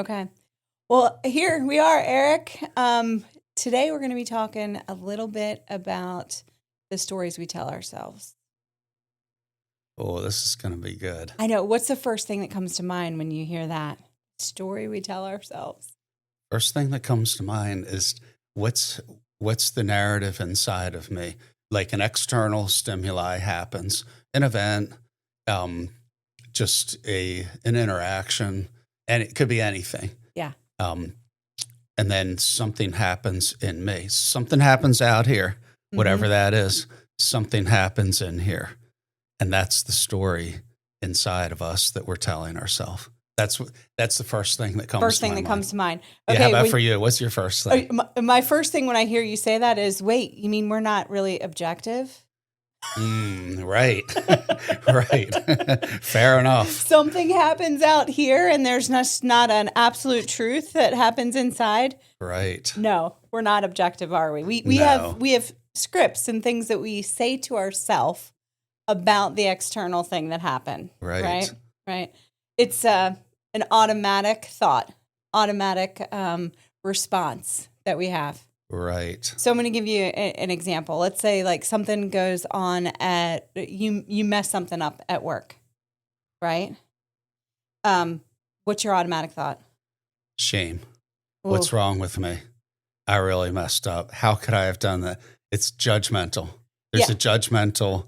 Okay. Well, here we are, Eric. Today we're going to be talking a little bit about the stories we tell ourselves. Oh, this is going to be good. I know. What's the first thing that comes to mind when you hear that? Story we tell ourselves. First thing that comes to mind is what's the narrative inside of me? Like an external stimuli happens, an event, just an interaction, and it could be anything. Yeah. And then something happens in me. Something happens out here, whatever that is. Something happens in here. And that's the story inside of us that we're telling ourselves. That's the first thing that comes to mind. Comes to mind. Okay, yeah, how about for you? What's your first thing? My first thing when I hear you say that is, wait, you mean we're not really objective? Right. Right. Fair enough. Something happens out here and there's not an absolute truth that happens inside. Right. No, we're not objective, are we? We have scripts and things that we say to ourselves about the external thing that happened. Right. Right. It's an automatic thought, automatic response that we have. Right. So I'm going to give you an example. Let's say like something goes on at you mess something up at work, right? What's your automatic thought? Shame. Ooh. What's wrong with me? I really messed up. How could I have done that? It's judgmental. There's a judgmental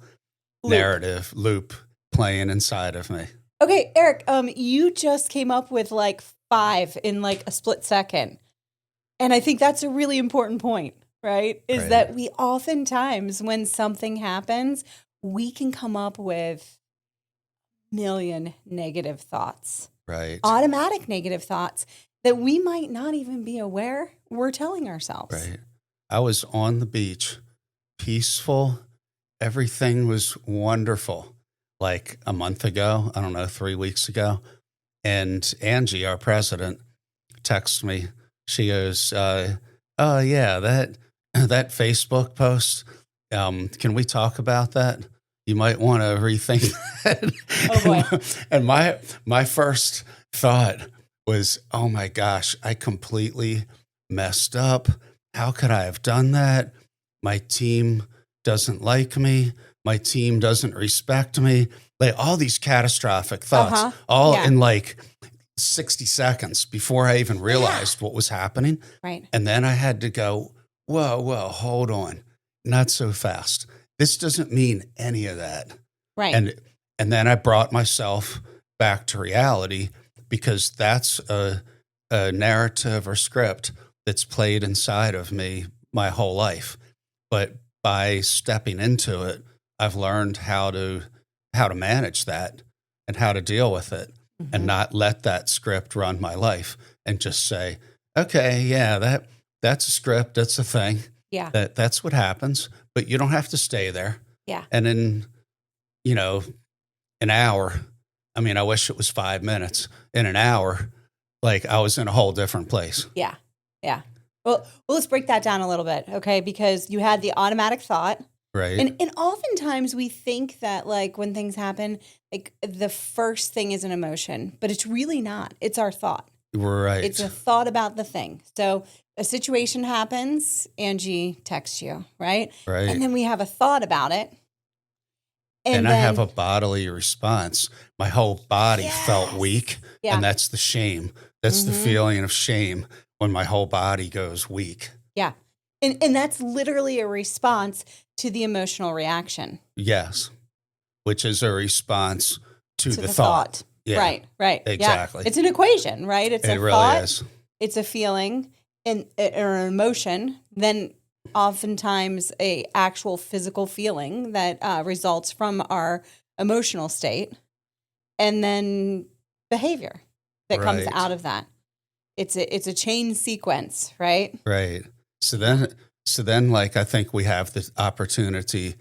narrative loop playing inside of me. Okay, Eric, you just came up with like 5 in like a split second. And I think that's a really important point, right? Is that we oftentimes, when something happens, we can come up with a million negative thoughts. Right. Automatic negative thoughts that we might not even be aware we're telling ourselves. Right. I was on the beach, peaceful. Everything was wonderful. Like a month ago, 3 weeks ago. And Angie, our president, texted me. She goes, "Oh yeah, that Facebook post. Can we talk about that? You might want to rethink that." Oh boy! And my first thought was, "Oh my gosh, I completely messed up. How could I have done that? My team doesn't like me. My team doesn't respect me." Like all these catastrophic thoughts, in like 60 seconds before I even realized what was happening. Right. And then I had to go, whoa, hold on. Not so fast. This doesn't mean any of that. Right. And then I brought myself back to reality because that's a narrative or script that's played inside of me my whole life. But by stepping into it, I've learned how to manage that and how to deal with it. And not let that script run my life and just say, okay, yeah, that's a script. That's a thing. Yeah. That's what happens, but you don't have to stay there. Yeah. And in, an hour, I wish it was 5 minutes. In an hour, like I was in a whole different place. Yeah. Yeah. Well, let's break that down a little bit. Okay. Because you had the automatic thought. Right. And oftentimes we think that like when things happen, like the first thing is an emotion, but it's really not. It's our thought. Right. It's a thought about the thing. So a situation happens, Angie texts you, right? Right. And then we have a thought about it. And I have a bodily response. My whole body felt weak. Yeah. And that's the shame. That's the feeling of shame when my whole body goes weak. Yeah. And that's literally a response to the emotional reaction. Yes. Which is a response to the thought. Yeah. Right. Exactly. Yeah. It's an equation, right? It really thought, is. It's a feeling or an emotion, then oftentimes a actual physical feeling that results from our emotional state, and then behavior that comes out of that. It's a chain sequence, right? Right. So then, like, I think we have the opportunity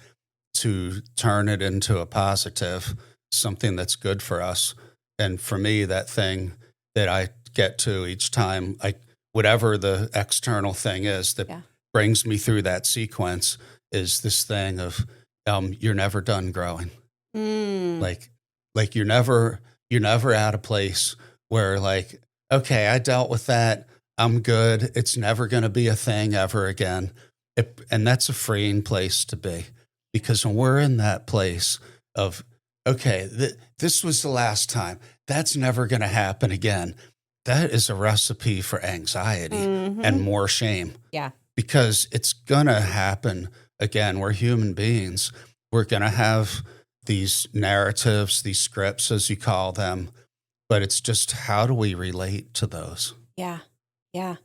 to turn it into a positive, something that's good for us. And for me, that thing that I get to each time, whatever the external thing is that brings me through that sequence is this thing of, you're never done growing. Like you're never at a place where like, okay, I dealt with that. I'm good. It's never going to be a thing ever again. And that's a freeing place to be, because when we're in that place of, okay, this was the last time, that's never going to happen again. That is a recipe for anxiety and more shame. Yeah. Because it's going to happen again. We're human beings. We're going to have these narratives, these scripts, as you call them. But it's just, how do we relate to those? Yeah. Yeah.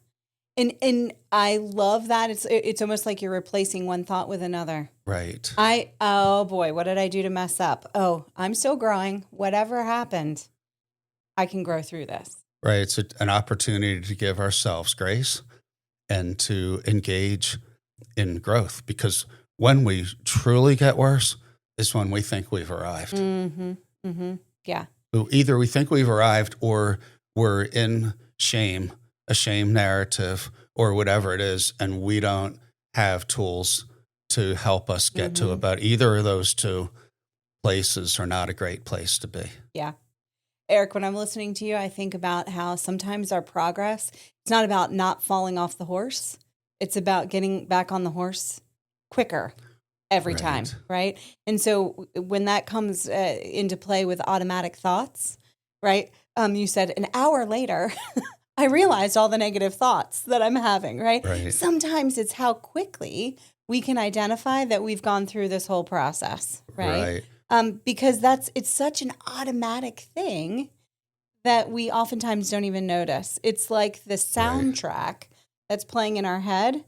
And I love that. It's almost like you're replacing one thought with another. Right. Oh boy, what did I do to mess up? Oh, I'm still growing. Whatever happened, I can grow through this. Right. It's an opportunity to give ourselves grace and to engage in growth, because when we truly get worse is when we think we've arrived. Mm-hmm. Mm-hmm. Yeah. Either we think we've arrived, or we're in shame, a shame narrative, or whatever it is, and we don't have tools to help us get to it. But either of those two places are not a great place to be. Yeah. Eric, when I'm listening to you, I think about how sometimes our progress, it's not about not falling off the horse. It's about getting back on the horse quicker every time, right? And so when that comes into play with automatic thoughts, right? You said an hour later, I realized all the negative thoughts that I'm having, right? Sometimes it's how quickly we can identify that we've gone through this whole process, right? Because it's such an automatic thing that we oftentimes don't even notice. It's like the soundtrack that's playing in our head.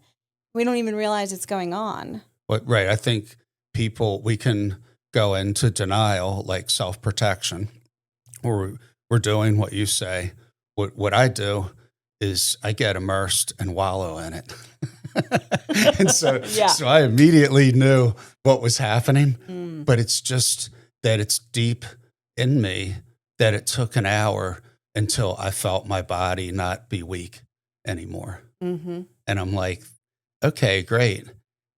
We don't even realize it's going on. I think we can go into denial, like self-protection, or we're doing what you say. What I do is I get immersed and wallow in it. And so I immediately knew what was happening, but it's just that it's deep in me that it took an hour until I felt my body not be weak anymore. And I'm like, okay, great.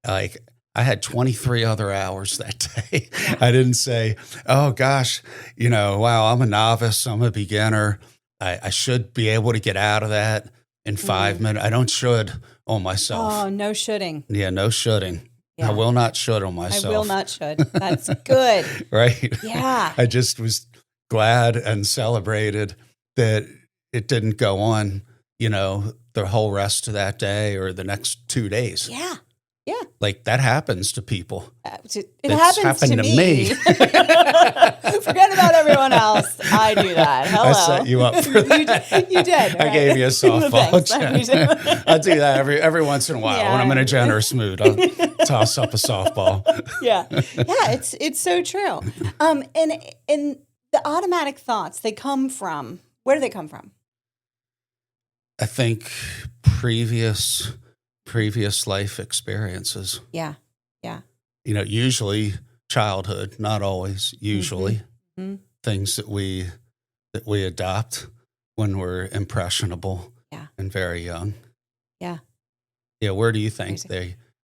Like, I had 23 other hours that day. I didn't say, oh gosh, wow, I'm a novice, I'm a beginner. I should be able to get out of that in 5 minutes. I don't should on myself. Oh, no shoulding. Yeah, no shoulding. Yeah. I will not should on myself. I will not should. That's good. Right? Yeah. I just was glad and celebrated that it didn't go on, the whole rest of that day or the next 2 days. Yeah. Yeah. Like, that happens to people. It happens to me. Forget about everyone else. I do that. Hello. I set you up for that. You did. I gave you a softball. I do that every once in a while. When I'm in a generous mood, I'll toss up a softball. Yeah. It's so true. And the automatic thoughts, where do they come from? I think previous life experiences. Yeah. Yeah. Usually childhood, not always, usually things that we adopt when we're impressionable and very young. Yeah. Yeah. Where do you think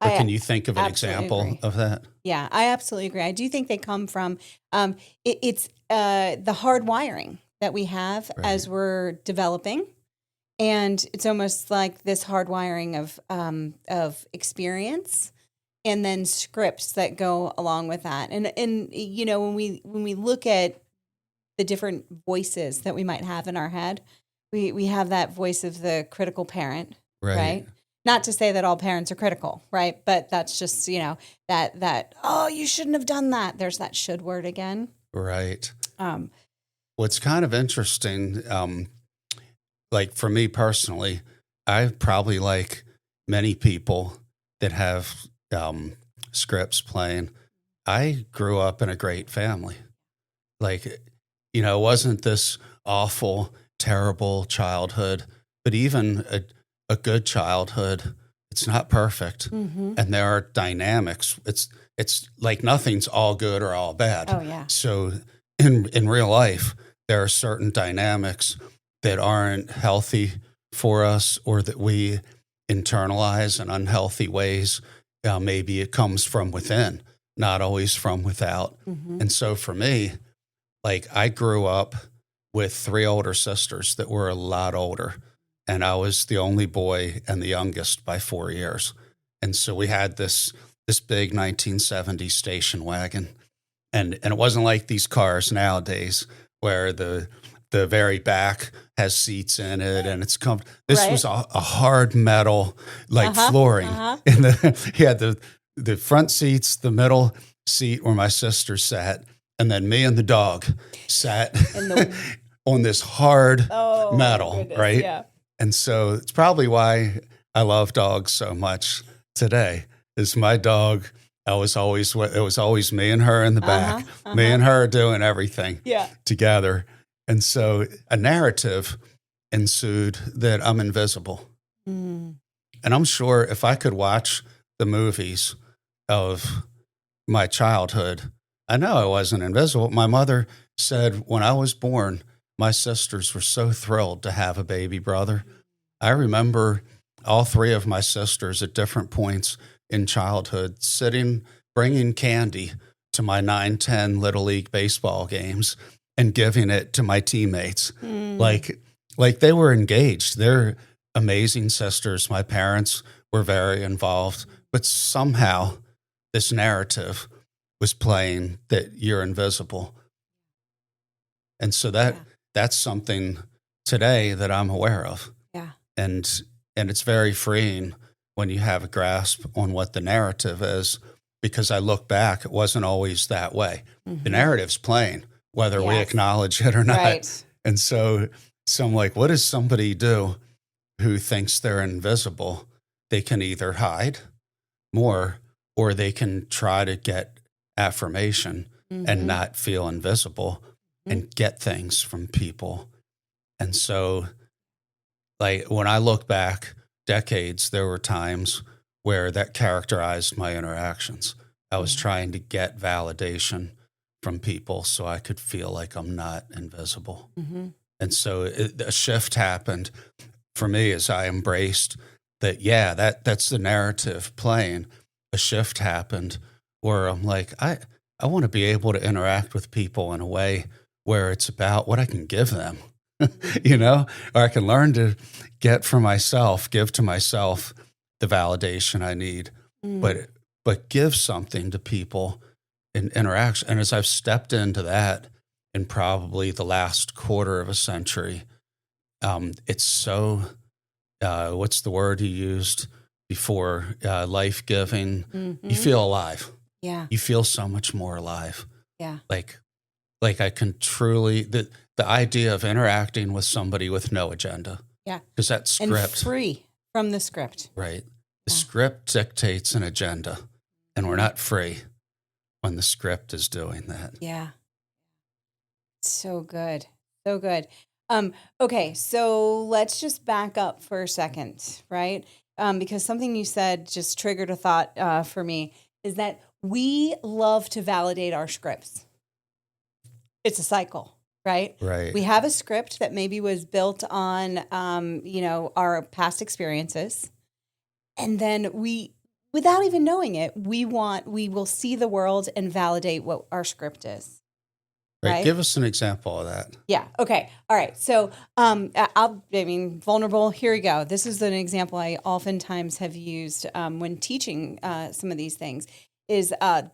can you think of an example of that? Yeah, I absolutely agree. I do think they come from, it's the hard wiring that we have as we're developing. And it's almost like this hardwiring of experience, and then scripts that go along with that. And when we look at the different voices that we might have in our head, we have that voice of the critical parent, right? Not to say that all parents are critical, right? But that's just that oh, you shouldn't have done that. There's that should word again, right? What's kind of interesting. Like, for me personally, I probably, like many people that have scripts playing, I grew up in a great family. Like, it wasn't this awful, terrible childhood, but even a good childhood, it's not perfect. And there are dynamics. It's like nothing's all good or all bad. Oh, yeah. So in real life, there are certain dynamics that aren't healthy for us, or that we internalize in unhealthy ways. Maybe it comes from within, not always from without. And so for me, like, I grew up with 3 older sisters that were a lot older. And I was the only boy and the youngest by 4 years. And so we had this big 1970s station wagon. And it wasn't like these cars nowadays where the very back has seats in it and it's comfortable. This Right. was a hard metal like flooring. Uh-huh. And he had the front seats, the middle seat where my sister sat, and then me and the dog sat on this hard metal, goodness, right? Yeah. And so it's probably why I love dogs so much today. Is my dog? It was always me and her in the back, me and her doing everything together. And so a narrative ensued that I'm invisible. And I'm sure if I could watch the movies of my childhood, I know I wasn't invisible. My mother said when I was born, my sisters were so thrilled to have a baby brother. I remember all 3 of my sisters at different points in childhood sitting, bringing candy to my 9-10 Little League baseball games and giving it to my teammates. Like they were engaged. They're amazing sisters. My parents were very involved, but somehow this narrative was playing that you're invisible. And so that's something today that I'm aware of. Yeah. And it's very freeing when you have a grasp on what the narrative is, because I look back, it wasn't always that way. The narrative's playing, whether we acknowledge it or not. Right. And so I'm like, what does somebody do who thinks they're invisible? They can either hide more or they can try to get affirmation and not feel invisible and get things from people. And so, like, when I look back decades, there were times where that characterized my interactions. I was trying to get validation from people so I could feel like I'm not invisible. And so a shift happened for me as I embraced that, that's the narrative playing. A shift happened where I'm like, I want to be able to interact with people in a way where it's about what I can give them, or I can learn to get for myself, give to myself the validation I need, but give something to people in interaction. And as I've stepped into that in probably the last quarter of a century, it's so, what's the word you used before? Life-giving. You feel alive. Yeah. You feel so much more alive. Yeah. Like I can truly, the idea of interacting with somebody with no agenda. Yeah. Because that script. And free from the script. Right. The script dictates an agenda, and we're not free when the script is doing that. Yeah. So good. So good. Okay, so let's just back up for a second, right? Because something you said just triggered a thought for me, is that we love to validate our scripts. It's a cycle, right? Right. We have a script that maybe was built on, our past experiences. And then without even knowing it, we will see the world and validate what our script is. Right? Give us an example of that. Yeah. Okay. All right. So, vulnerable. Here we go. This is an example I oftentimes have used when teaching some of these things. Is the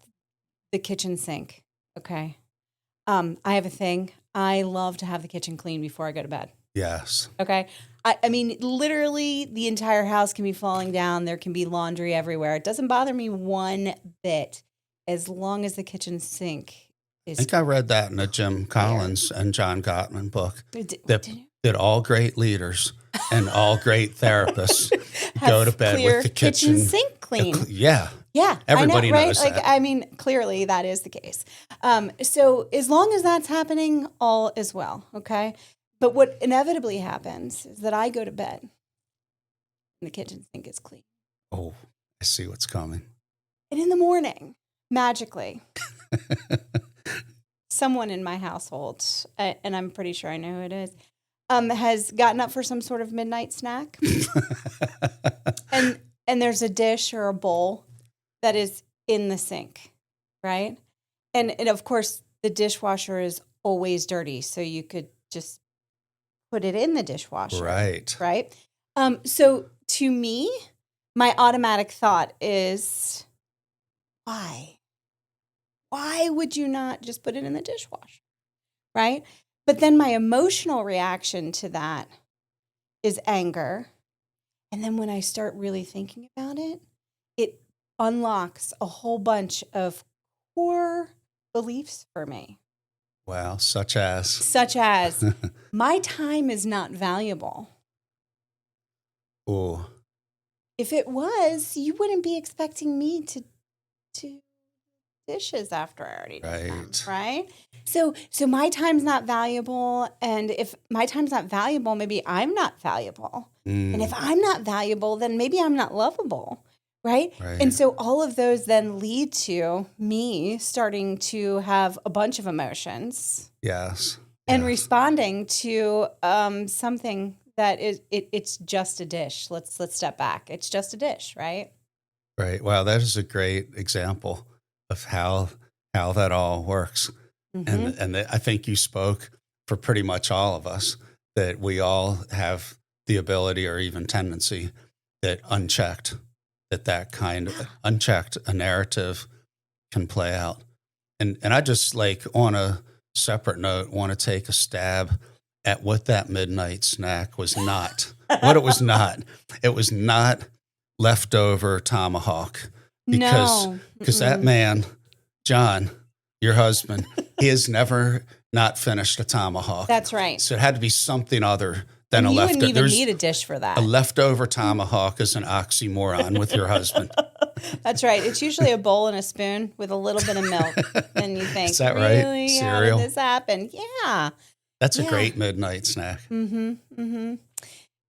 kitchen sink. Okay. I have a thing. I love to have the kitchen clean before I go to bed. Yes. Okay. I mean, literally, the entire house can be falling down. There can be laundry everywhere. It doesn't bother me one bit, as long as the kitchen sink. I think I read that in a Jim Collins and John Gottman book, that all great leaders and all great therapists go to bed with the kitchen sink clean. Yeah. I Everybody know, right? knows that. I mean, clearly that is the case. So as long as that's happening, all is well, okay? But what inevitably happens is that I go to bed and the kitchen sink is clean. Oh, I see what's coming. And in the morning, magically, someone in my household, and I'm pretty sure I know who it is, has gotten up for some sort of midnight snack. and there's a dish or a bowl that is in the sink, right? And of course, the dishwasher is always dirty, so you could just put it in the dishwasher. Right. Right. So to me, my automatic thought is, why? Why would you not just put it in the dishwasher? Right. But then my emotional reaction to that is anger. And then when I start really thinking about it, it unlocks a whole bunch of core beliefs for me. Wow. Such as My time is not valuable. Oh, If it was, you wouldn't be expecting me to dishes after I already did them, right? So my time's not valuable, and if my time's not valuable, maybe I'm not valuable. And if I'm not valuable, then maybe I'm not lovable, right? And so all of those then lead to me starting to have a bunch of emotions. Yes. And responding to something that it's just a dish. Let's step back. It's just a dish, right? Right. Wow, that is a great example of how that all works. Mm-hmm. And I think you spoke for pretty much all of us, that we all have the ability or even tendency that unchecked, that kind of unchecked, a narrative can play out. And I just, like, on a separate note, want to take a stab at what that midnight snack was not. What it was not. It was not leftover tomahawk, because that man, John, your husband, he has never not finished a tomahawk. That's right. So it had to be something other than a you leftover. wouldn't even need a dish for that. A leftover tomahawk is an oxymoron with your husband. That's right. It's usually a bowl and a spoon with a little bit of milk. And you think, is that really? right? How Cereal? did this happen? Yeah. That's a great midnight snack. Mm-hmm. Mm-hmm.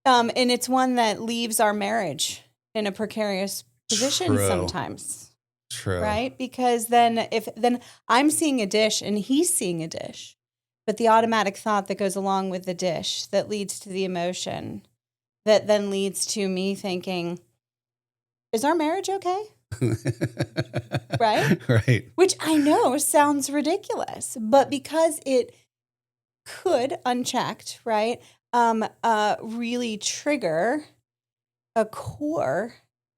And it's one that leaves our marriage in a precarious position sometimes. True. Right? Because then I'm seeing a dish and he's seeing a dish, but the automatic thought that goes along with the dish that leads to the emotion that then leads to me thinking, is our marriage okay? Right? Right. Which I know sounds ridiculous, but because it could, unchecked, right, really trigger a core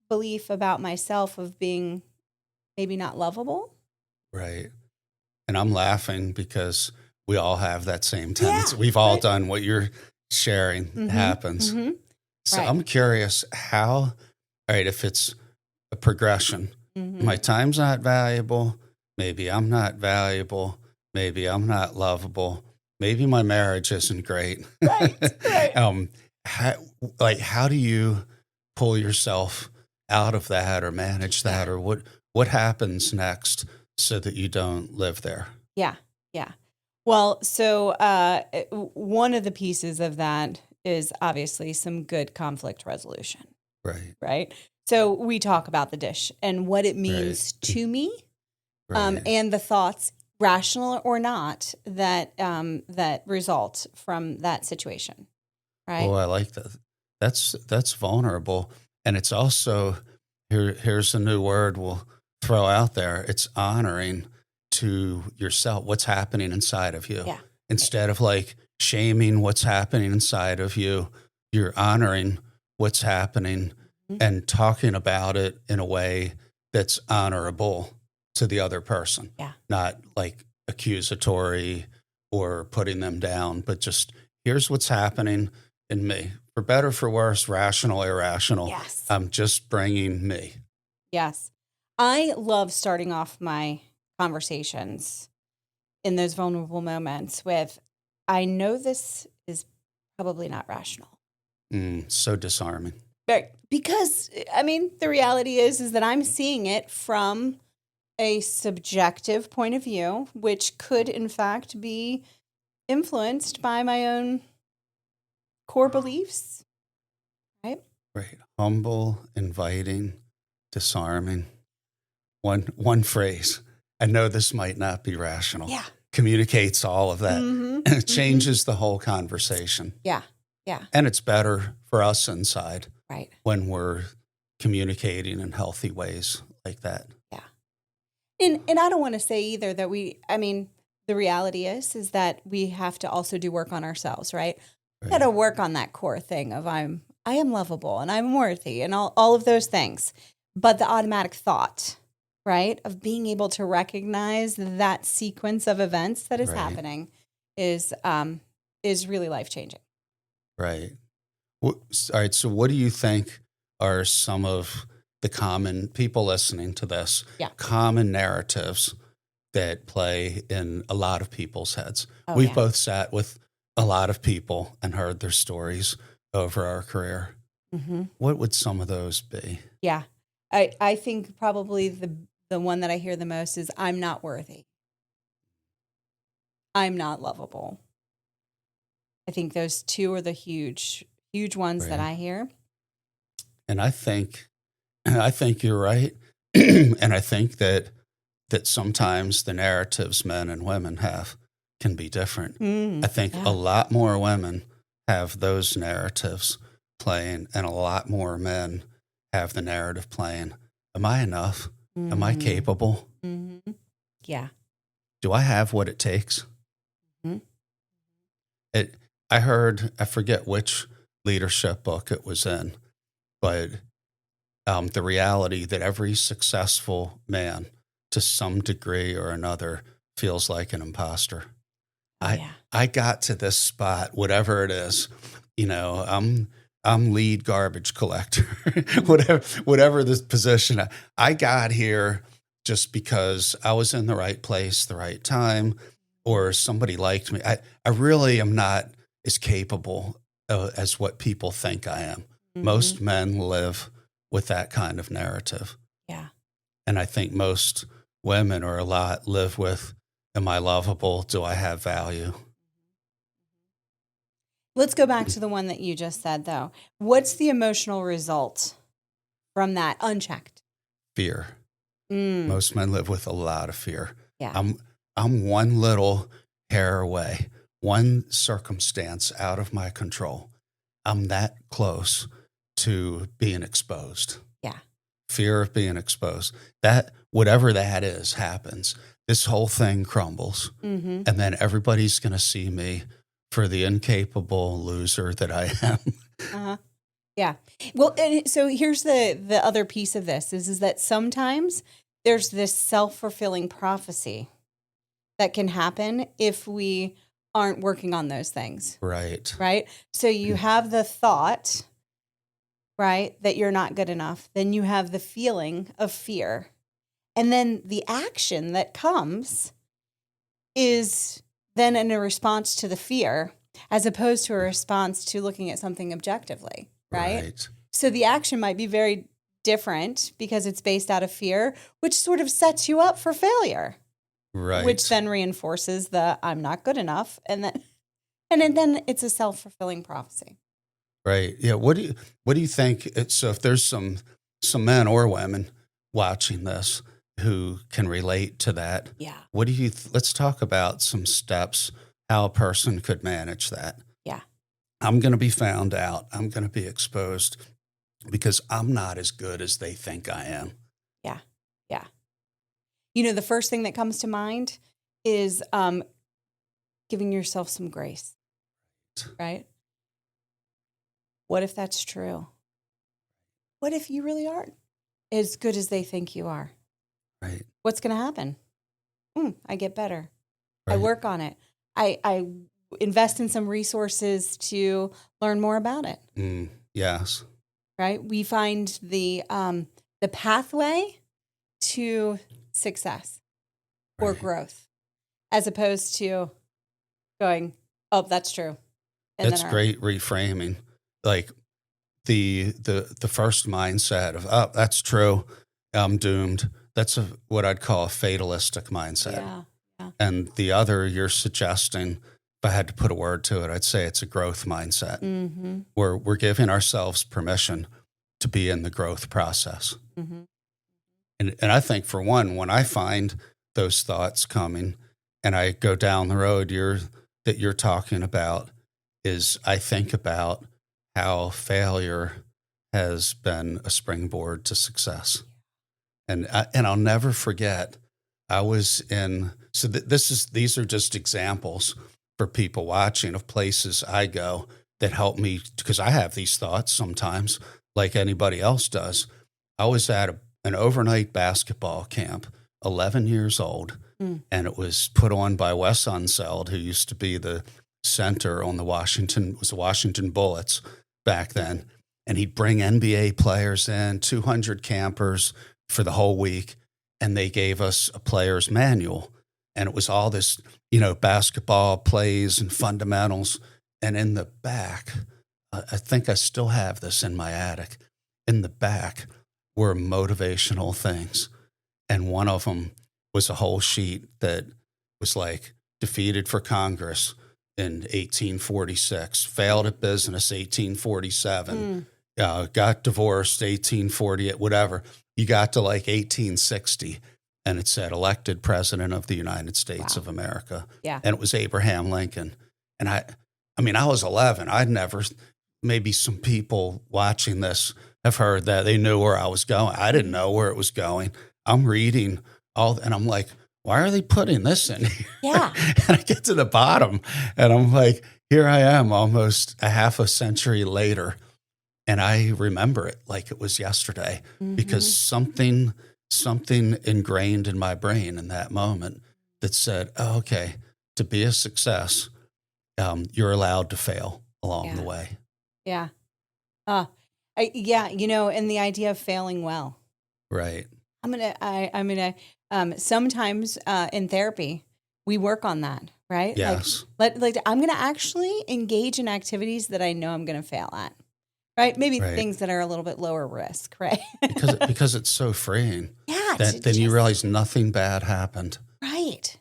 belief about myself of being maybe not lovable. Right. And I'm laughing because we all have that same tendency. We've all done what you're sharing happens. Mm-hmm. So I'm curious how, if it's a progression, my time's not valuable, maybe I'm not valuable, maybe I'm not lovable, maybe my marriage isn't great. Right. How do you pull yourself out of that or manage that, or what happens next so that you don't live there? Yeah. Well, so one of the pieces of that is obviously some good conflict resolution. Right. So we talk about the dish and what it means to me, and the thoughts, rational or not, that result from that situation. Right. Oh, I like that. That's vulnerable, and it's also here's a new word we'll throw out there. It's honoring to yourself what's happening inside of you. Yeah. Instead of like shaming what's happening inside of you, you're honoring what's happening and talking about it in a way that's honorable to the other person. Yeah. Not like accusatory or putting them down, but just here's what's happening in me. For better, for worse, rational, irrational. Yes. I'm just bringing me. Yes. I love starting off my conversations in those vulnerable moments with, I know this is probably not rational. So disarming. Right. Because, the reality is that I'm seeing it from a subjective point of view, which could, in fact, be influenced by my own core beliefs. Right? Right. Humble, inviting, disarming. One phrase. I know this might not be rational. Yeah. Communicates all of that. And it changes the whole conversation. Yeah. And it's better for us inside. Right. When we're communicating in healthy ways like that. Yeah. And I don't want to say either that the reality is that we have to also do work on ourselves, right? We Right. got to work on that core thing of I am lovable and I'm worthy and all of those things. But the automatic thought, right, of being able to recognize that sequence of events that is Right. happening is really life changing. Right. All right. So, what do you think are some of the common people listening to this? Yeah. Common narratives that play in a lot of people's heads. Oh, We've yeah. both sat with a lot of people and heard their stories over our career. Mm-hmm. What would some of those be? Yeah. I think probably the one that I hear the most is I'm not worthy. I'm not lovable. I think those two are the huge ones that Right. I hear. And I think you're right. And I think that sometimes the narratives men and women have can be different. I think Yeah. a lot more women have those narratives playing, and a lot more men have the narrative playing. Am I enough? Am I capable? Mm-hmm. Yeah. Do I have what it takes? Mm-hmm. I forget which leadership book it was in, but the reality that every successful man, to some degree or another, feels like an imposter. Oh, yeah. I got to this spot, whatever it is, I'm lead garbage collector, whatever this position. I got here just because I was in the right place, the right time, or somebody liked me. I really am not as capable as what people think I am. Mm-hmm. Most men live with that kind of narrative. Yeah. And I think most women or a lot live with, am I lovable? Do I have value? Let's go back to the one that you just said, though. What's the emotional result from that unchecked? Fear. Mm. Most men live with a lot of fear. Yeah. I'm one little hair away, one circumstance out of my control. I'm that close to being exposed. Yeah. Fear of being exposed. That whatever that is happens. This whole thing crumbles. Mm-hmm. And then everybody's going to see me for the incapable loser that I am. Uh-huh. Yeah. Well, and so here's the other piece of this is that sometimes there's this self-fulfilling prophecy that can happen if we aren't working on those things. Right. Right? So you have the thought, right, that you're not good enough. Then you have the feeling of fear. And then the action that comes is then in a response to the fear, as opposed to a response to looking at something objectively, right? So the action might be very different because it's based out of fear, which sort of sets you up for failure. Right. Which then reinforces the I'm not good enough. And then it's a self-fulfilling prophecy. Right. Yeah. What do you think? So if there's some men or women watching this who can relate to that, Yeah. what do you? Let's talk about some steps how a person could manage that. Yeah. I'm going to be found out. I'm going to be exposed because I'm not as good as they think I am. Yeah. Yeah. The first thing that comes to mind is giving yourself some grace. Right? What if that's true? What if you really aren't as good as they think you are? Right. What's going to happen? I get better. Right. I work on it. I invest in some resources to learn more about it. Yes. Right? We find the pathway to success or growth, as opposed to going, "Oh, that's true." And That's great reframing. Like the first mindset of, "Oh, that's true. I'm doomed." That's what I'd call a fatalistic mindset. Yeah. And the other, you're suggesting, if I had to put a word to it, I'd say it's a growth mindset. Mm-hmm. We're giving ourselves permission to be in the growth process. Mm-hmm. And I think, for one, when I find those thoughts coming and I go down the road that you're talking about, is I think about how failure has been a springboard to success. And I'll never forget, I was in So these are just examples for people watching of places I go that help me, because I have these thoughts sometimes like anybody else does. I was at an overnight basketball camp, 11 years old, and it was put on by Wes Unseld, who used to be the center on the Washington Bullets back then. And he'd bring NBA players in, 200 campers for the whole week, and they gave us a player's manual. And it was all this, basketball plays and fundamentals. And in the back, I think I still have this in my attic. In the back were motivational things. And one of them was a whole sheet that was like, defeated for Congress in 1846, failed at business 1847, got divorced 1848, whatever. You got to like 1860, and it said elected president of the United States of America. Yeah. And it was Abraham Lincoln. And I was 11. Maybe some people watching this have heard that. They knew where I was going. I didn't know where it was going. I'm reading and I'm like, why are they putting this in here? Yeah. And I get to the bottom and I'm like, here I am almost a half a century later. And I remember it like it was yesterday because something ingrained in my brain in that moment that said, oh, okay, to be a success, you're allowed to fail along the way. Yeah. And the idea of failing well. Right. I'm gonna. Sometimes in therapy, we work on that, right? Yes. Like I'm gonna actually engage in activities that I know I'm gonna fail at, right? Maybe things that are a little bit lower risk, right? because it's so freeing. Yeah. Then you realize nothing bad happened. Right.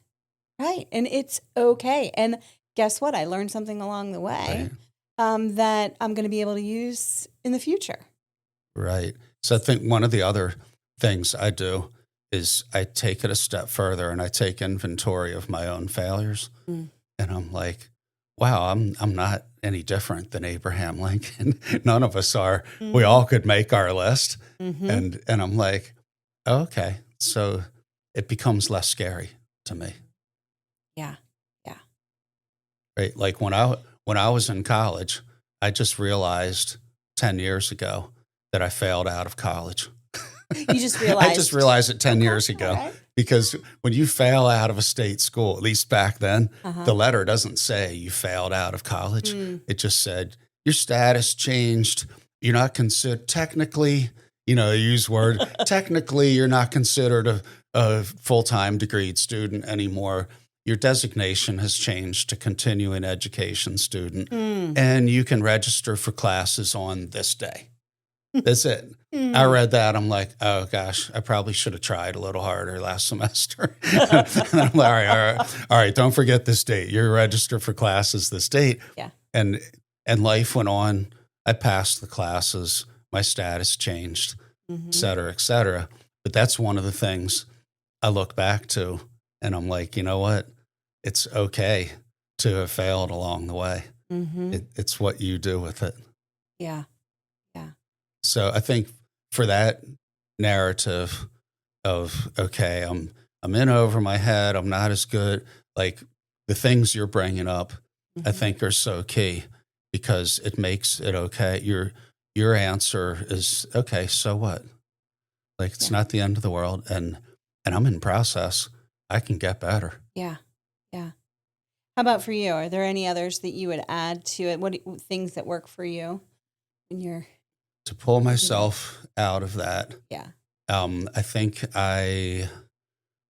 And it's okay. And guess what? I learned something along the way that I'm going to be able to use in the future. Right. So I think one of the other things I do is I take it a step further and I take inventory of my own failures. And I'm like, wow, I'm not any different than Abraham Lincoln. None of us are. We all could make our list. And I'm like, okay, so it becomes less scary to me. Yeah. Right. Like when I was in college, I just realized 10 years ago that I failed out of college. You just realized? I just realized it 10 years ago because when you fail out of a state school, at least back then, the letter doesn't say you failed out of college. It just said your status changed. You're not considered technically, use word, technically you're not considered a full-time degreed student anymore. Your designation has changed to continuing education student, and you can register for classes on this day. That's it. I read that. I'm like, oh gosh, I probably should have tried a little harder last semester. And I'm like, all right, don't forget this date. You're registered for classes this date. Yeah. And life went on. I passed the classes. My status changed, et cetera, et cetera. But that's one of the things I look back to, and I'm like, you know what? It's okay to have failed along the way. It's what you do with it. Yeah. So I think for that narrative of, okay, I'm in over my head, I'm not as good, like the things you're bringing up, I think are so key because it makes it okay. Your answer is, okay, so what? Like it's not the end of the world, and I'm in process. I can get better. Yeah. How about for you? Are there any others that you would add to it? What things that work for you when you're to pull myself out of that? Yeah. I think I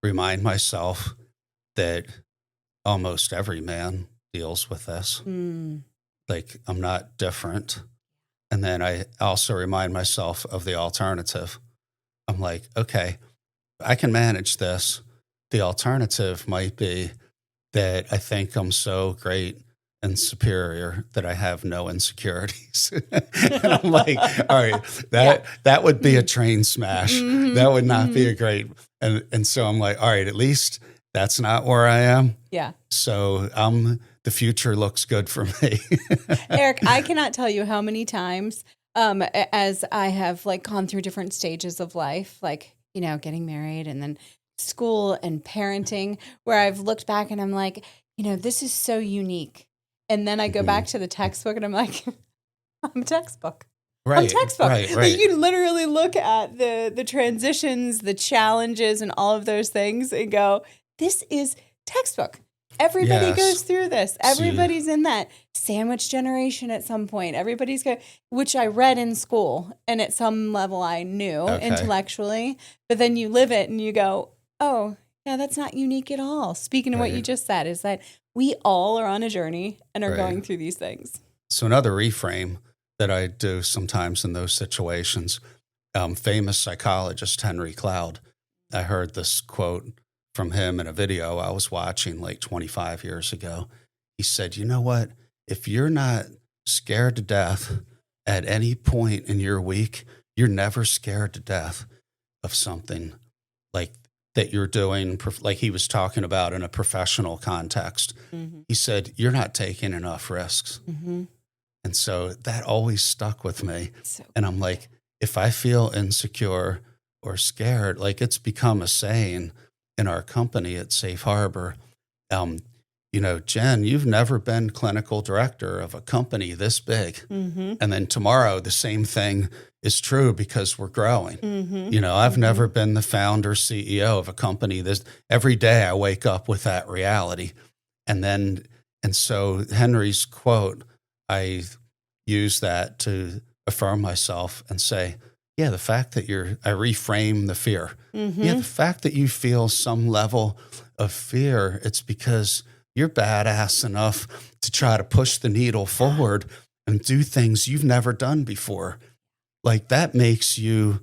remind myself that almost every man deals with this. Like I'm not different. And then I also remind myself of the alternative. I'm like, okay, I can manage this. The alternative might be that I think I'm so great and superior that I have no insecurities. And I'm like, all right, that would be a train smash. That would not be a great. And so I'm like, all right, at least that's not where I am. Yeah. So the future looks good for me. Eric, I cannot tell you how many times as I have like gone through different stages of life, like, getting married and then school and parenting where I've looked back and I'm like, this is so unique. And then I go back to the textbook and I'm like, I'm textbook. Right. I'm textbook. Right. Like, you can literally look at the transitions, the challenges, and all of those things and go, this is textbook. Everybody goes through this. Everybody's in that sandwich generation at some point. Everybody's going, which I read in school, and at some level I knew intellectually. But then you live it and you go, oh, yeah, that's not unique at all. Speaking of what you just said, is that we all are on a journey and are going through these things. So another reframe that I do sometimes in those situations, famous psychologist Henry Cloud, I heard this quote from him in a video I was watching like 25 years ago. He said, you know what? If you're not scared to death at any point in your week, you're never scared to death of something like that you're doing, like he was talking about in a professional context. Mm-hmm. He said, you're not taking enough risks. Mm-hmm. And so that always stuck with me. And I'm like, if I feel insecure or scared, like it's become a saying in our company at Safe Harbor, Jen, you've never been clinical director of a company this big. Mm-hmm. And then tomorrow, the same thing is true because we're growing. Mm-hmm. I've never been the founder, CEO of a company. Every day I wake up with that reality. And so Henry's quote, I use that to affirm myself and say, yeah, the fact that I reframe the fear. Mm-hmm. Yeah, the fact that you feel some level of fear, it's because you're badass enough to try to push the needle forward and do things you've never done before. Like that makes you,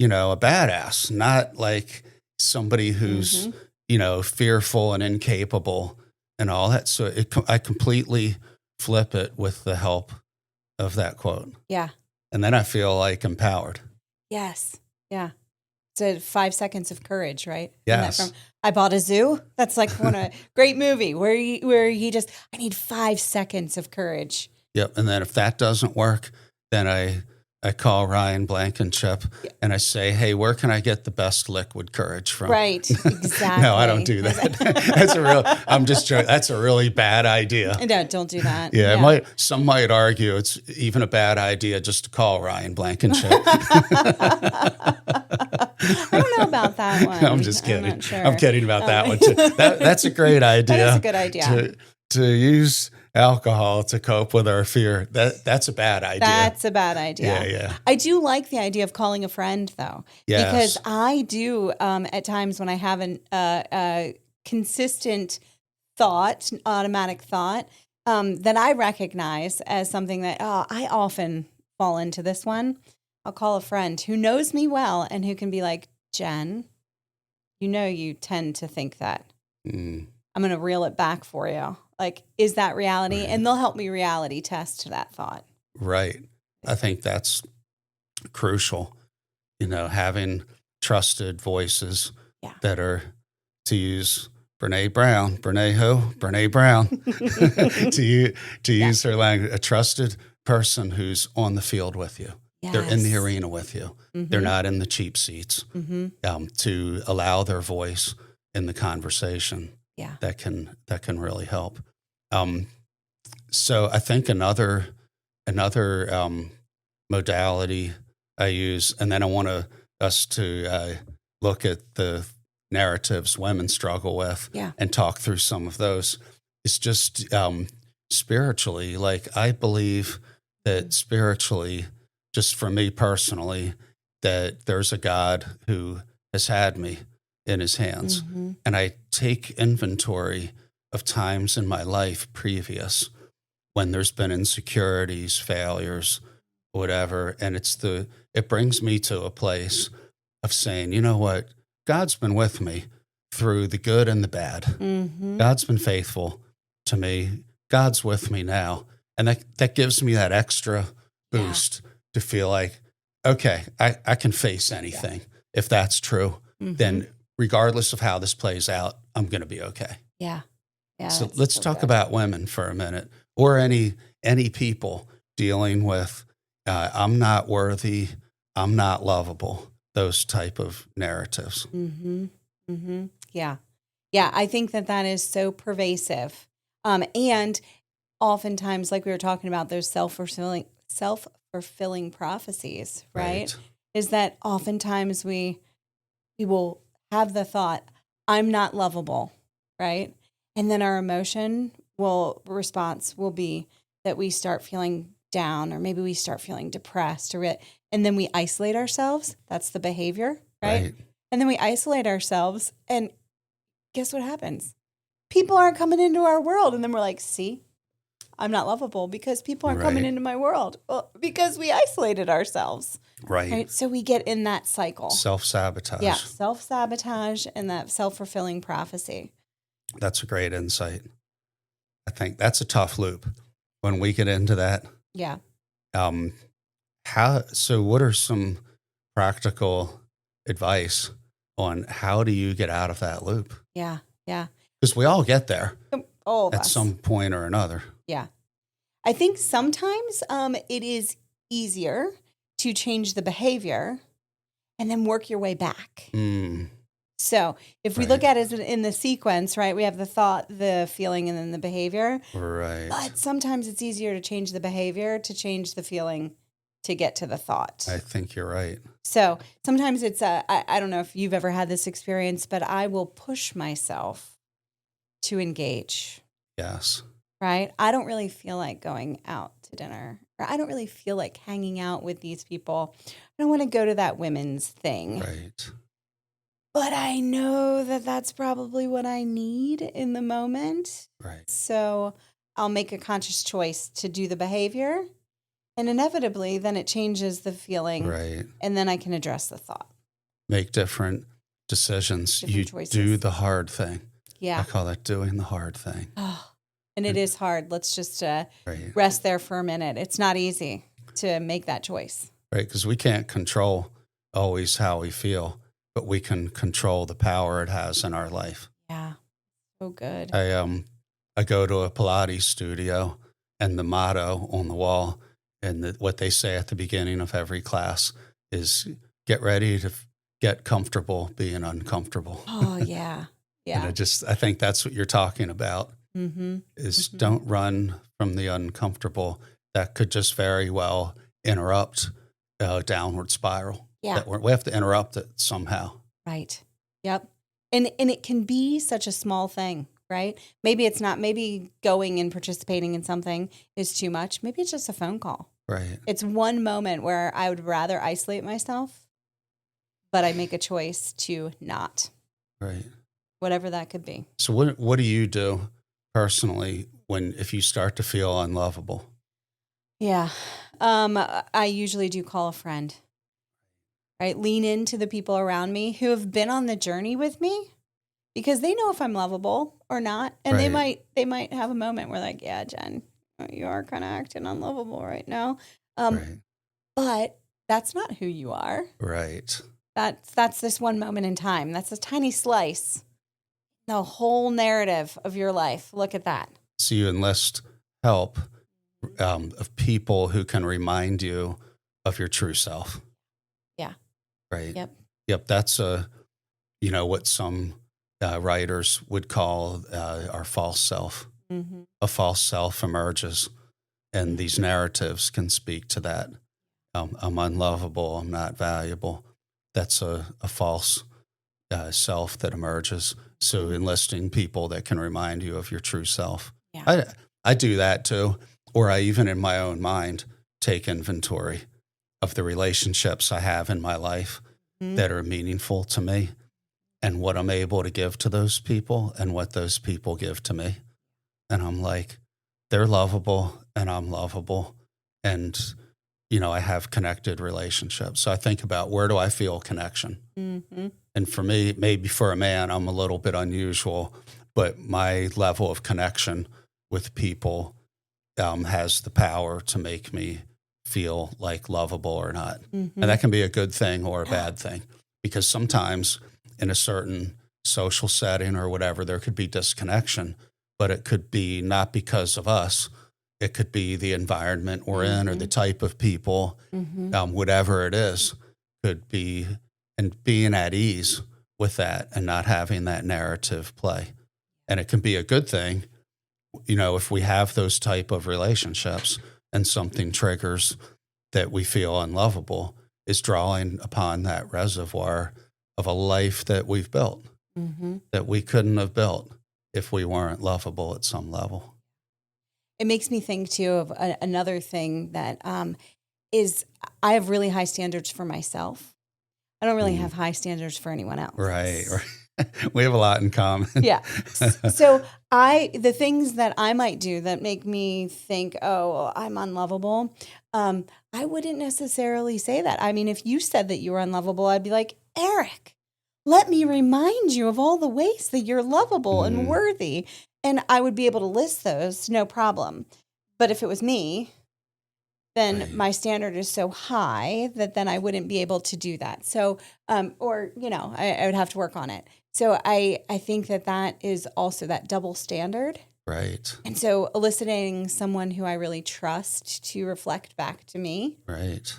a badass, not like somebody who's, fearful and incapable and all that. So I completely flip it with the help of that quote. Yeah. And then I feel like empowered. Yes. Yeah. It's 5 seconds of courage, right? Yes. I Bought a Zoo. That's like a great movie where he just, I need 5 seconds of courage. Yep. And then if that doesn't work, then I call Ryan Blankenship and I say, hey, where can I get the best liquid courage from? Right. Exactly. No, I don't do that. I'm just joking. That's a really bad idea. No, don't do that. Yeah. Some might argue it's even a bad idea just to call Ryan Blankenship. I don't know about that one. I'm just kidding. I'm not sure. I'm kidding about that one too. That's a great idea. That is a good idea. To use alcohol to cope with our fear. That's a bad idea. That's a bad idea. Yeah. I do like the idea of calling a friend though. Yes. Because I do at times when I have a consistent thought, automatic thought, that I recognize as something that, I often fall into this one. I'll call a friend who knows me well and who can be like, Jen, you tend to think that. I'm going to reel it back for you. Like, is that reality? Right. And they'll help me reality test that thought. Right. I think that's crucial, having trusted voices that are, to use Brene Brown, to use her language, a trusted person who's on the field with you. Yes. They're in the arena with you. Mm-hmm. They're not in the cheap seats. Mm-hmm. To allow their voice in the conversation. Yeah. That can really help. So I think another modality I use, and then I want us to look at the narratives women struggle with and talk through some of those. It's just spiritually, like I believe that spiritually, just for me personally, that there's a God who has had me in his hands. Mm-hmm. And I take inventory of times in my life previous when there's been insecurities, failures, whatever. And it brings me to a place of saying, you know what? God's been with me through the good and the bad. Mm-hmm. God's been faithful to me. God's with me now. And that gives me that extra boost to feel like, okay, I can face anything. If that's true, then regardless of how this plays out, I'm going to be okay. Yeah. So let's talk about women for a minute, or any people dealing with, I'm not worthy, I'm not lovable, those type of narratives. Mm-hmm. Mm-hmm. Yeah. Yeah. I think that is so pervasive. And oftentimes, like we were talking about, those self-fulfilling prophecies, right? Right. Is that oftentimes we will have the thought, I'm not lovable, right? And then our response will be that we start feeling down, or maybe we start feeling depressed, and then we isolate ourselves. That's the behavior, right? Right. And then we isolate ourselves, and guess what happens? People aren't coming into our world, and then we're like, see, I'm not lovable because people aren't coming Right. into my world. Well, because we isolated ourselves. Right. Right. So we get in that cycle. Self-sabotage. Yeah. Self-sabotage and that self-fulfilling prophecy. That's a great insight. I think that's a tough loop when we get into that. Yeah. So what are some practical advice on how do you get out of that loop? Yeah. Yeah. Because we all get there All of at us. some point or another. Yeah. I think sometimes it is easier to change the behavior and then work your way back. So if we look at it in the sequence, right, we have the thought, the feeling, and then the behavior. Right. But sometimes it's easier to change the behavior, to change the feeling, to get to the thought. I think you're right. So sometimes it's, I don't know if you've ever had this experience, but I will push myself to engage. Yes. Right? I don't really feel like going out to dinner, or I don't really feel like hanging out with these people. I don't want to go to that women's thing. Right. But I know that that's probably what I need in the moment. Right. So I'll make a conscious choice to do the behavior, and inevitably then it changes the feeling. Right. And then I can address the thought. Make different decisions. Different You choices. do the hard thing. Yeah. I call that doing the hard thing. Oh, and it is hard. Let's just Right. rest there for a minute. It's not easy to make that choice. Right. Because we can't control always how we feel, but we can control the power it has in our life. Yeah. So good. I go to a Pilates studio, and the motto on the wall and what they say at the beginning of every class is get ready to get comfortable being uncomfortable. Oh, yeah. Yeah. And I think that's what you're talking about. Is don't run from the uncomfortable. That could just very well interrupt a downward spiral. Yeah. We have to interrupt it somehow. Right. Yep. And it can be such a small thing, right? Maybe it's not, maybe going and participating in something is too much. Maybe it's just a phone call. Right. It's one moment where I would rather isolate myself, but I make a choice to not. Right. Whatever that could be. So what do you do personally if you start to feel unlovable? Yeah. I usually do call a friend. Right? Lean into the people around me who have been on the journey with me, because they know if I'm lovable or not. And Right. they might have a moment where like, yeah, Jen, you are kind of acting unlovable right now. Right. But that's not who you are. Right. That's this one moment in time. That's a tiny slice. The whole narrative of your life. Look at that. So you enlist help of people who can remind you of your true self. Yeah. Right. Yep. That's what some writers would call our false self. Mm-hmm. A false self emerges, and these narratives can speak to that. I'm unlovable. I'm not valuable. That's a false self that emerges. So enlisting people that can remind you of your true self. Yeah. I do that too. Or I even in my own mind take inventory of the relationships I have in my life that are meaningful to me, and what I'm able to give to those people and what those people give to me. And I'm like, they're lovable and I'm lovable. And, I have connected relationships. So I think about, where do I feel connection? Mm-hmm. And for me, maybe for a man, I'm a little bit unusual, but my level of connection with people has the power to make me feel like lovable or not. Mm-hmm. And that can be a good thing or a bad thing, because sometimes in a certain social setting or whatever, there could be disconnection, but it could be not because of us. It could be the environment we're in or the type of people, whatever it is, could be, and being at ease with that and not having that narrative play. And it can be a good thing, if we have those type of relationships and something triggers that we feel unlovable, is drawing upon that reservoir of a life that we've built that we couldn't have built if we weren't lovable at some level. It makes me think too of another thing that is I have really high standards for myself. I don't really have high standards for anyone else. Right. We have a lot in common. Yeah. So the things that I might do that make me think, oh, I'm unlovable, I wouldn't necessarily say that. I mean, if you said that you were unlovable, I'd be like, Eric, let me remind you of all the ways that you're lovable and worthy. And I would be able to list those, no problem. But if it was me, then my standard is so high that then I wouldn't be able to do that. So, I would have to work on it. So I think that is also that double standard. Right. And so eliciting someone who I really trust to reflect back to me. Right.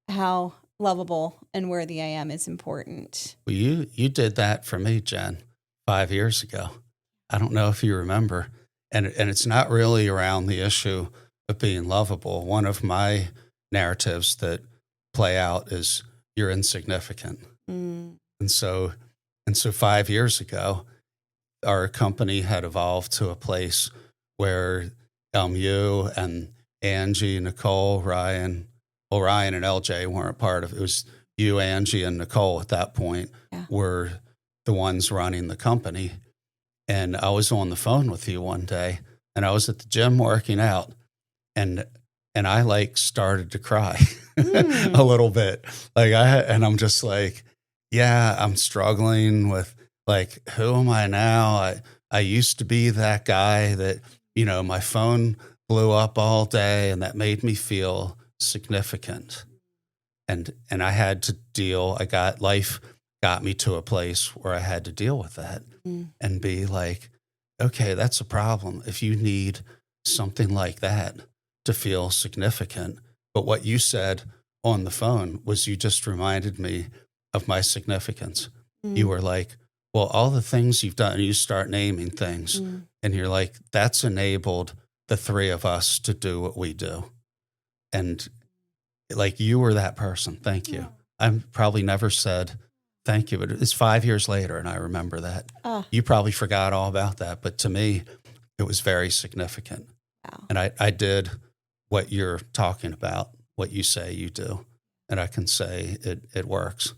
How lovable and worthy I am is important. Well, you did that for me, Jen, 5 years ago. I don't know if you remember. And it's not really around the issue of being lovable. One of my narratives that play out is you're insignificant. And so 5 years ago, our company had evolved to a place where you and Angie, Nicole, Ryan and LJ weren't part of it. It was you, Angie, and Nicole at that point were the ones running the company. And I was on the phone with you one day, and I was at the gym working out, and I started to cry a little bit. I'm just like, yeah, I'm struggling with who am I now? I used to be that guy that, my phone blew up all day, and that made me feel significant. And I had to life got me to a place where I had to deal with that and be like, okay, that's a problem. If you need something like that to feel significant. But what you said on the phone was you just reminded me of my significance. You were like, well, all the things you've done, and you start naming things, and you're like, that's enabled the three of us to do what we do. And you were that person. Thank you. I've probably never said thank you, but it's 5 years later, and I remember that. You probably forgot all about that, but to me, it was very significant. Wow. And I did what you're talking about, what you say you do, and I can say it works.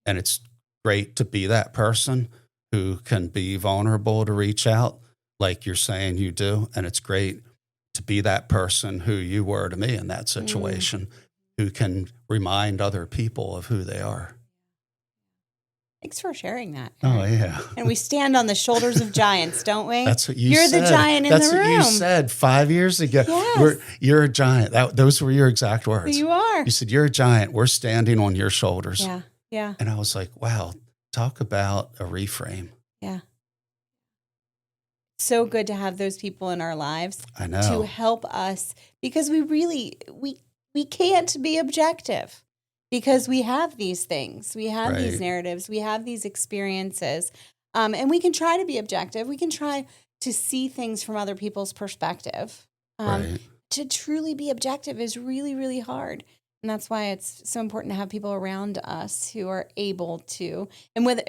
And it's great to be that person who can be vulnerable to reach out like you're saying you do, and it's great to be that person who you were to me in that situation, who can remind other people of who they are. Thanks for sharing that. Oh, yeah. And we stand on the shoulders of giants, don't we? That's what you're the giant in the room. That's what you said 5 years ago. Yes. You're a giant. Those were your exact words. You are. You said, you're a giant. We're standing on your shoulders. Yeah, yeah. And I was like, wow, talk about a reframe. Yeah. So good to have those people in our lives. I know. To help us, because we can't be objective. Because we have these things, we have these narratives, we have these experiences, and we can try to be objective. We can try to see things from other people's perspective. To truly be objective is really, really hard. And that's why it's so important to have people around us who are able to, and with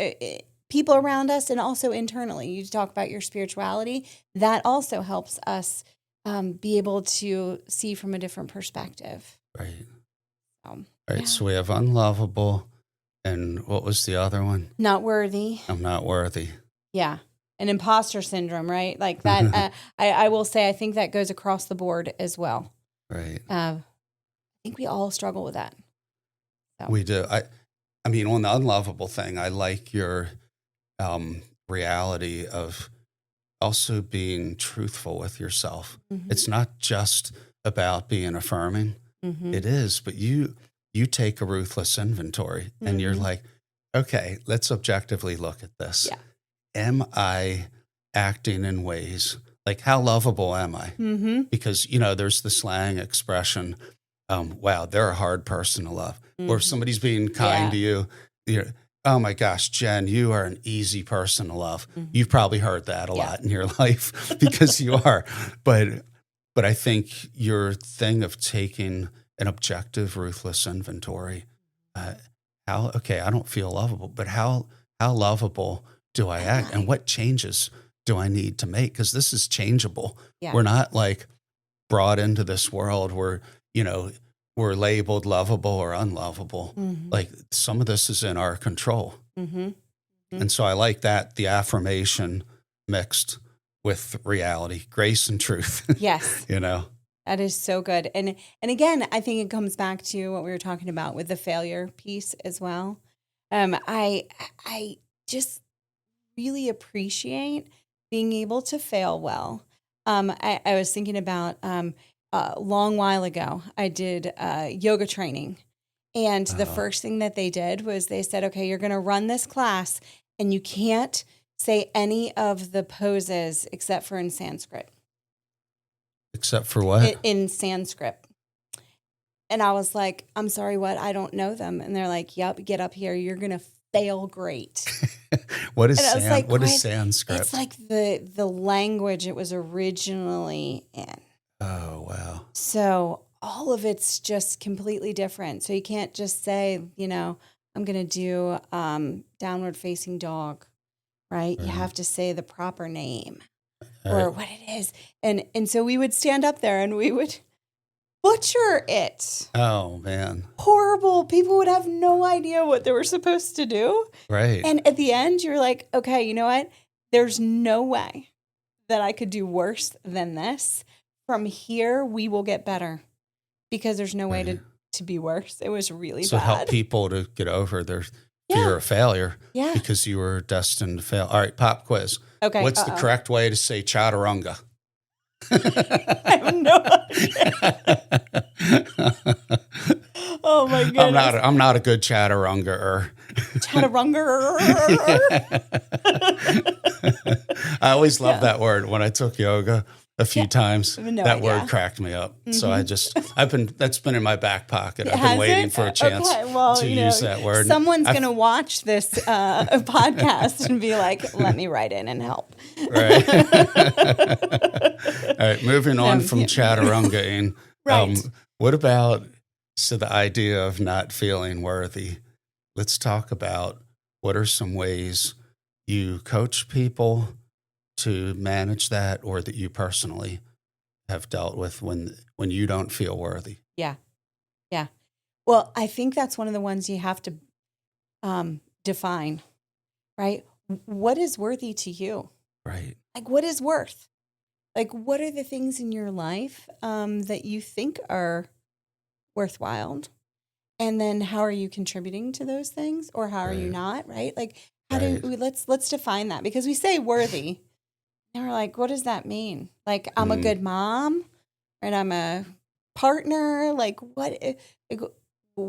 people around us and also internally. You talk about your spirituality. That also helps us be able to see from a different perspective. Right. Yeah. So we have unlovable, and what was the other one? Not worthy. I'm not worthy. Yeah. An imposter syndrome, right? Like that. I will say, I think that goes across the board as well. Right. I think we all struggle with that. So. We do. I mean, on the unlovable thing, I like your reality of also being truthful with yourself. It's not just about being affirming. It is, but you take a ruthless inventory and you're like, okay, let's objectively look at this. Yeah. Am I acting in ways like, how lovable am I? Because, there's the slang expression, wow, they're a hard person to love. Or if somebody's being kind to you, oh my gosh, Jen, you are an easy person to love. You've probably heard that a lot in your life because you are. But I think your thing of taking an objective, ruthless inventory, I don't feel lovable, but how lovable do I act? And what changes do I need to make? Because this is changeable. Yeah. We're not like brought into this world where, we're labeled lovable or unlovable. Like some of this is in our control. And so I like that, the affirmation mixed with reality, grace and truth. Yes. That is so good. And again, I think it comes back to what we were talking about with the failure piece as well. I just really appreciate being able to fail well. I was thinking about a long while ago, I did yoga training. And the first thing that they did was they said, okay, you're going to run this class and you can't say any of the poses except for in Sanskrit. Except for what? In Sanskrit. And I was like, I'm sorry, what? I don't know them. And they're like, yep, get up here. You're going to fail great. What is Sanskrit? It's like the language it was originally in. Oh, wow. So all of it's just completely different. So you can't just say, I'm going to do downward facing dog, right? You have to say the proper name or what it is. And so we would stand up there and we would butcher it. Oh, man. Horrible. People would have no idea what they were supposed to do. Right. And at the end, you're like, okay, you know what? There's no way that I could do worse than this. From here, we will get better because there's no way to be worse. It was really bad. So help people to get over their fear of failure because you were destined to fail. All right, pop quiz. Okay. What's the correct way to say chaturanga? I have no idea. Oh my goodness. I'm not a good chaturanga-er. Chaturanga. I always loved that word when I took yoga a few times. That word cracked me up. So that's been in my back pocket. I've been waiting for a chance to use that word. Someone's going to watch this podcast and be like, let me write in and help. Right. All right. Moving on from chaturanga. Right. What about the idea of not feeling worthy? Let's talk about what are some ways you coach people to manage that, or that you personally have dealt with when you don't feel worthy? Yeah. Well, I think that's one of the ones you have to define, right? What is worthy to you? Right. Like, what is worth? Like, what are the things in your life that you think are worthwhile? And then how are you contributing to those things, or how are you not, right? Like, let's define that, because we say worthy. And we're like, what does that mean? Like, I'm a good mom, and I'm a partner. Like,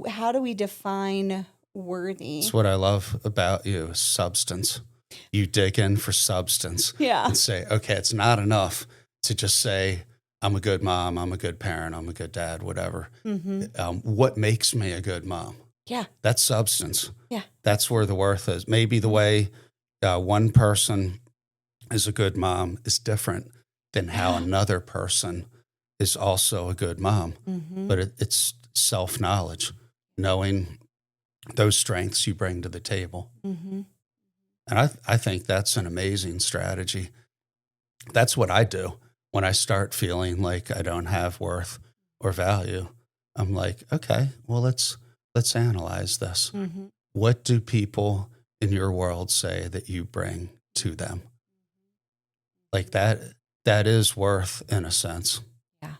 how do we define worthy? That's what I love about you, substance. You dig in for substance. Yeah. And say, okay, it's not enough to just say, I'm a good mom, I'm a good parent, I'm a good dad, whatever. What makes me a good mom? Yeah. That's substance. Yeah. That's where the worth is. Maybe the way one person is a good mom is different than how another person is also a good mom. But it's self-knowledge, knowing those strengths you bring to the table. And I think that's an amazing strategy. That's what I do when I start feeling like I don't have worth or value. I'm like, okay, well, let's analyze this. What do people in your world say that you bring to them? Like that is worth, in a sense. Yeah.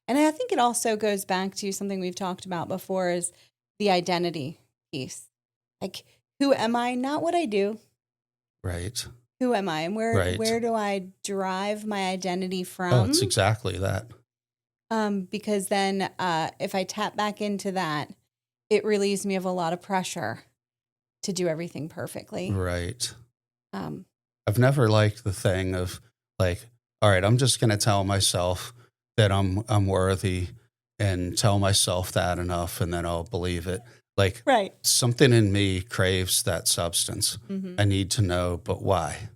And I think it also goes back to something we've talked about before, is the identity piece. Like, who am I? Not what I do. Right. Who am I? And where do I derive my identity from? Oh, it's exactly that. Because then if I tap back into that, it relieves me of a lot of pressure to do everything perfectly. Right. I've never liked the thing of like, all right, I'm just going to tell myself that I'm worthy and tell myself that enough, and then I'll believe it. Like Right. something in me craves that substance. Mm-hmm. I need to know, but why?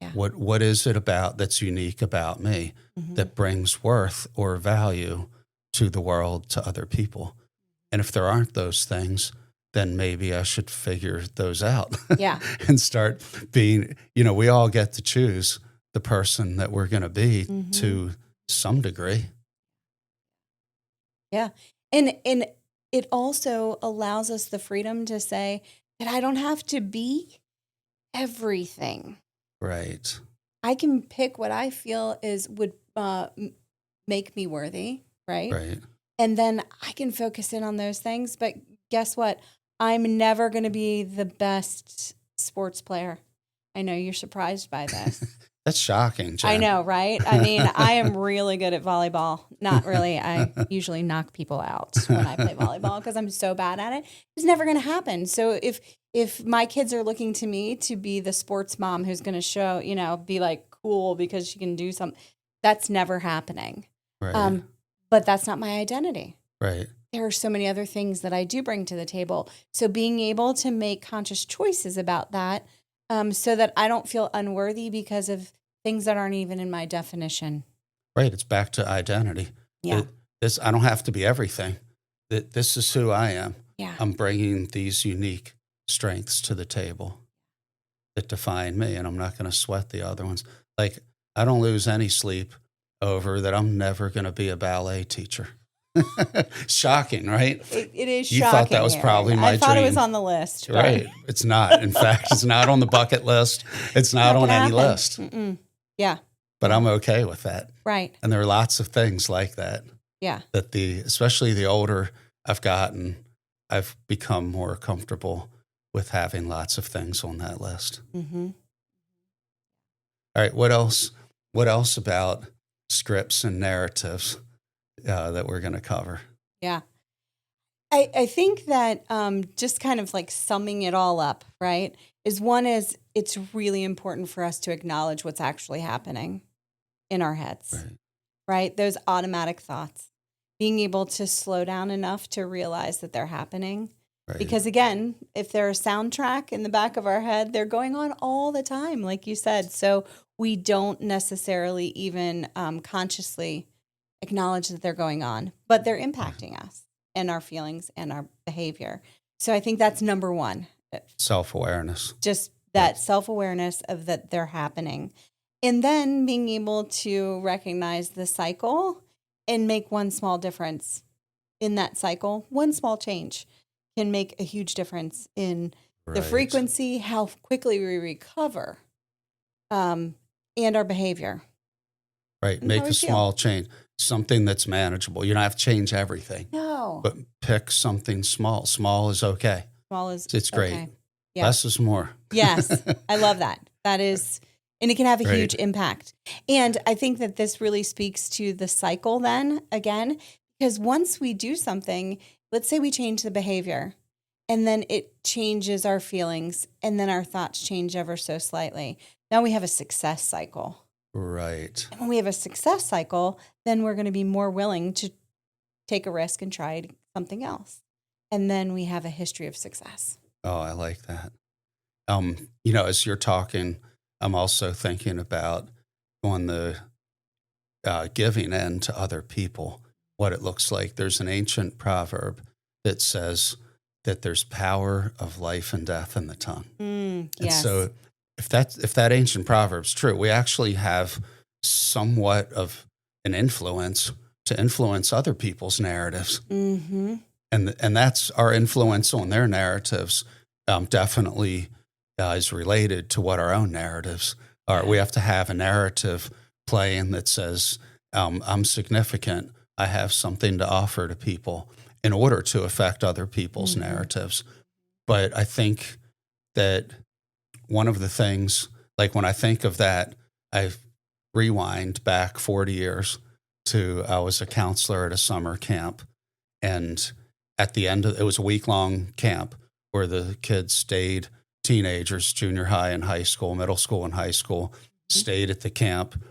Yeah. What is it about that's unique about me Mm-hmm. that brings worth or value to the world, to other people? And if there aren't those things, then maybe I should figure those out. Yeah. And start being, we all get to choose the person that we're going to be Mm-hmm. to some degree. Yeah. And it also allows us the freedom to say that I don't have to be everything. Right. I can pick what I feel would make me worthy, right? Right. And then I can focus in on those things. But guess what? I'm never going to be the best sports player. I know you're surprised by this. That's shocking, Jen. I know, right? I mean, I am really good at volleyball. Not really. I usually knock people out when I play volleyball because I'm so bad at it. It's never going to happen. So if my kids are looking to me to be the sports mom who's going to show, be like cool because she can do something, that's never happening. Right. But that's not my identity. Right. There are so many other things that I do bring to the table. So being able to make conscious choices about that, so that I don't feel unworthy because of things that aren't even in my definition. Right. It's back to identity. Yeah. I don't have to be everything. This is who I am. Yeah. I'm bringing these unique strengths to the table that define me, and I'm not going to sweat the other ones. Like, I don't lose any sleep over that I'm never going to be a ballet teacher. Shocking, right? It is You shocking. thought that was probably my I thought it dream. was on the list. But Right. It's not. In fact, it's not on the bucket list. It's not on any list. Mm-mm. Yeah. But I'm okay with that. Right. And there are lots of things like that. Yeah. That especially the older I've gotten, I've become more comfortable with having lots of things on that list. Mm-hmm. All right. What else? What else about scripts and narratives that we're going to cover? Yeah. I think that just kind of like summing it all up, right, is it's really important for us to acknowledge what's actually happening in our heads, right? Those automatic thoughts, being able to slow down enough to realize that they're happening. Right. Because again, if they're a soundtrack in the back of our head, they're going on all the time, like you said. So we don't necessarily even consciously acknowledge that they're going on, but they're impacting us and our feelings and our behavior. So I think that's number one. Self-awareness. Just that self-awareness of that they're happening. And then being able to recognize the cycle and make one small difference in that cycle. One small change can make a huge difference in the frequency, how quickly we recover, and our behavior. Right. Make a small change, something that's manageable. You don't have to change everything. No. But pick something small. Small is okay. It's great. Okay. Yeah. Less is more. Yes. I love that. That is, and it can have a huge impact. And I think that this really speaks to the cycle then again, because once we do something, let's say we change the behavior and then it changes our feelings and then our thoughts change ever so slightly. Now we have a success cycle. Right. And when we have a success cycle, then we're going to be more willing to take a risk and try something else. And then we have a history of success. Oh, I like that. As you're talking, I'm also thinking about on the giving end to other people, what it looks like. There's an ancient proverb that says that there's power of life and death in the tongue. Yes. And so if that ancient proverb's true, we actually have somewhat of an influence to influence other people's narratives. Mm-hmm. And that's our influence on their narratives definitely is related to what our own narratives are. We have to have a narrative playing that says, I'm significant. I have something to offer to people in order to affect other people's narratives. But I think that one of the things, like when I think of that, I rewind back 40 years to I was a counselor at a summer camp. And at the end it was a week-long camp where the kids stayed, teenagers, junior high and high school, middle school and high school, stayed at the camp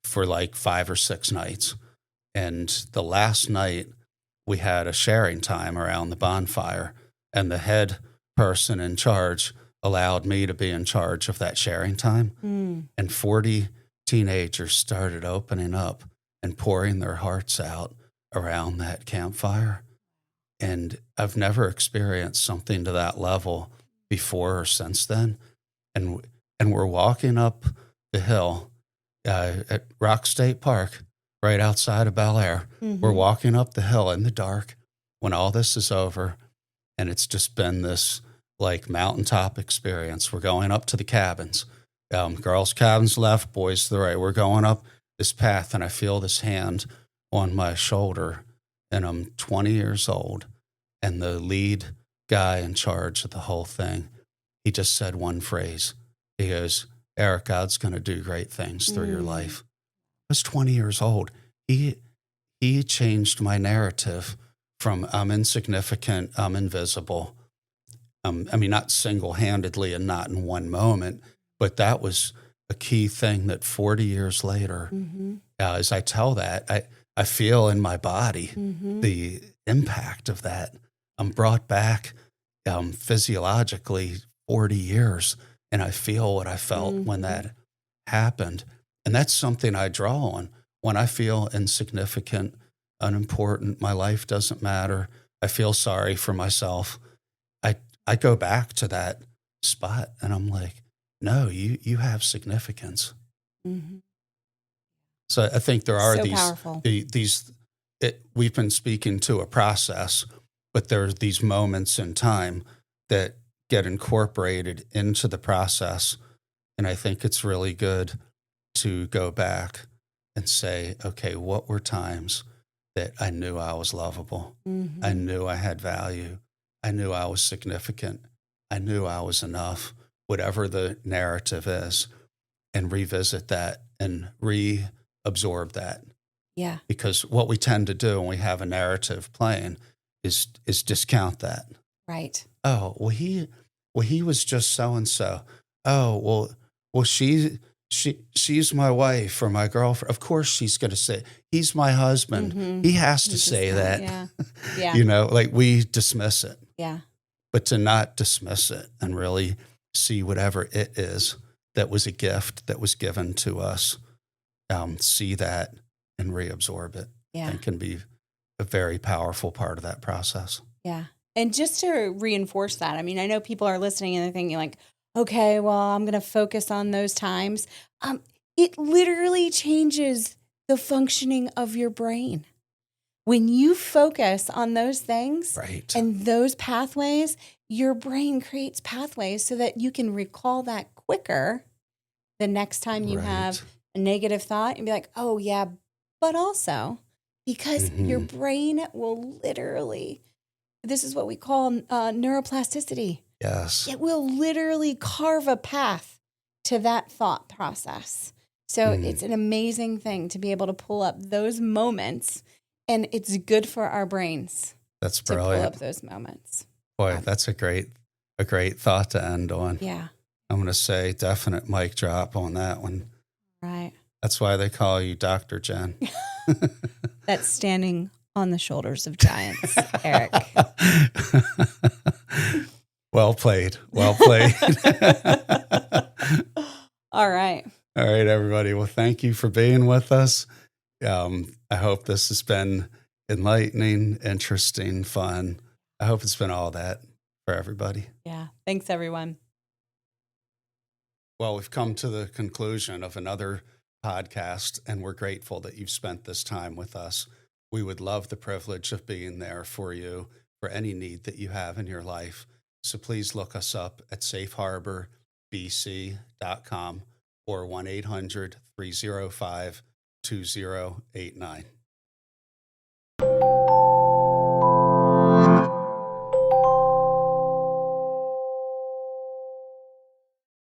for like 5 or 6 nights. And the last night we had a sharing time around the bonfire. And the head person in charge allowed me to be in charge of that sharing time. And 40 teenagers started opening up and pouring their hearts out around that campfire. And I've never experienced something to that level before or since then. And we're walking up the hill at Rock State Park, right outside of Bel Air. We're walking up the hill in the dark when all this is over. And it's just been this like mountaintop experience. We're going up to the cabins. Girls' cabins left, boys to the right. We're going up this path, and I feel this hand on my shoulder, and I'm 20 years old. And the lead guy in charge of the whole thing, he just said one phrase. He goes, Eric, God's going to do great things through your life. I was 20 years old. He changed my narrative from I'm insignificant, I'm invisible. I mean, not single-handedly and not in one moment, but that was a key thing that 40 years later, as I tell that, I feel in my body the impact of that. I'm brought back physiologically 40 years, and I feel what I felt when that happened. And that's something I draw on. When I feel insignificant, unimportant, my life doesn't matter, I feel sorry for myself, I go back to that spot and I'm like, no, you have significance. So I think there are we've been speaking to a process, but there's these moments in time that get incorporated into the process. And I think it's really good to go back and say, okay, what were times that I knew I was lovable? I knew I had value. I knew I was significant. I knew I was enough, whatever the narrative is, and revisit that and reabsorb that. Yeah. Because what we tend to do when we have a narrative playing is discount that. Right. Oh, well, he was just so-and-so. Oh, well, she's my wife or my girlfriend. Of course she's going to say, he's my husband. He has to say that. Yeah. You know, like we dismiss it. Yeah. But to not dismiss it and really see whatever it is that was a gift that was given to us, see that and reabsorb it. Yeah. And can be a very powerful part of that process. Yeah. And just to reinforce that, I mean, I know people are listening and they're thinking like, okay, well, I'm going to focus on those times. It literally changes the functioning of your brain. When you focus on those things and those pathways, your brain creates pathways so that you can recall that quicker the next time you have a negative thought and be like, oh, yeah, but also because your brain will literally, this is what we call neuroplasticity. Yes. It will literally carve a path to that thought process. So it's an amazing thing to be able to pull up those moments. And it's good for our brains. That's brilliant. To pull up those moments. Boy, that's a great thought to end on. Yeah. I'm going to say definite mic drop on that one. Right. That's why they call you Dr. Jen. That's standing on the shoulders of giants, Eric. Well played. Well played. All right. All right, everybody. Well, thank you for being with us. I hope this has been enlightening, interesting, fun. I hope it's been all that for everybody. Yeah. Thanks, everyone. Well, we've come to the conclusion of another podcast, and we're grateful that you've spent this time with us. We would love the privilege of being there for you for any need that you have in your life. So please look us up at safeharbourbc.com or 1-800-305-2089.